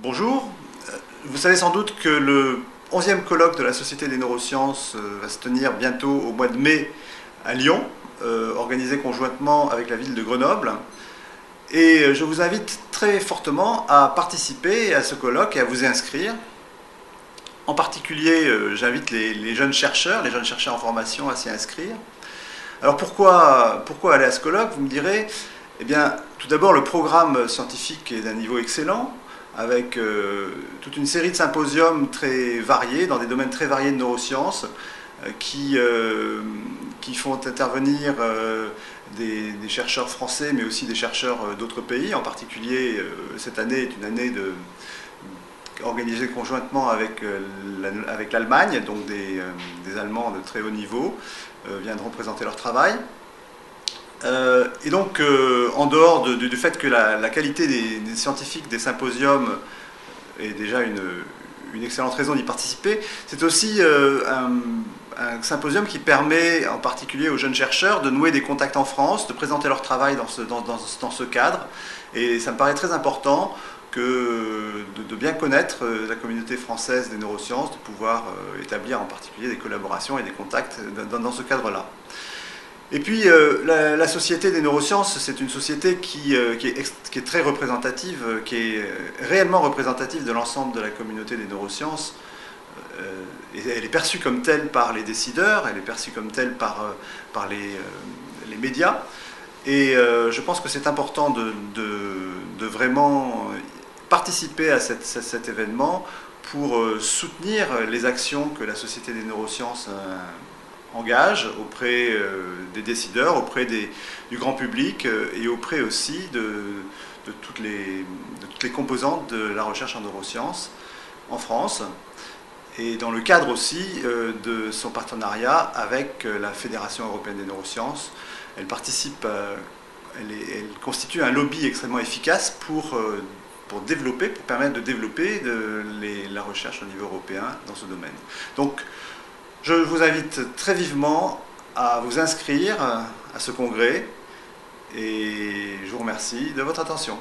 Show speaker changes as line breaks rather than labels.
Bonjour, vous savez sans doute que le 11e colloque de la Société des neurosciences va se tenir bientôt au mois de mai à Lyon, organisé conjointement avec la ville de Grenoble. Et je vous invite très fortement à participer à ce colloque et à vous y inscrire. En particulier, j'invite les jeunes chercheurs en formation à s'y inscrire. Alors pourquoi aller à ce colloque, vous me direz? Eh bien, tout d'abord, le programme scientifique est d'un niveau excellent, avec toute une série de symposiums très variés, dans des domaines très variés de neurosciences, qui font intervenir des chercheurs français, mais aussi des chercheurs d'autres pays. En particulier, cette année est une année organisée conjointement avec l'Allemagne, donc des Allemands de très haut niveau viendront présenter leur travail. Et donc, en dehors du fait que la qualité des scientifiques des symposiums est déjà une excellente raison d'y participer, c'est aussi un symposium qui permet en particulier aux jeunes chercheurs de nouer des contacts en France, de présenter leur travail dans ce cadre. Et ça me paraît très important de bien connaître la communauté française des neurosciences, de pouvoir établir en particulier des collaborations et des contacts dans ce cadre-là. Et puis, la Société des neurosciences, c'est une société qui est très représentative, qui est réellement représentative de l'ensemble de la communauté des neurosciences. Et elle est perçue comme telle par les décideurs, elle est perçue comme telle par les médias. Et je pense que c'est important de vraiment participer à cet événement pour soutenir les actions que la Société des neurosciences engage auprès des décideurs, auprès du grand public et auprès aussi de toutes les composantes de la recherche en neurosciences en France, et dans le cadre aussi de son partenariat avec la Fédération européenne des neurosciences. Elle participe, elle constitue un lobby extrêmement efficace pour permettre de développer la recherche au niveau européen dans ce domaine. Donc, je vous invite très vivement à vous inscrire à ce congrès et je vous remercie de votre attention.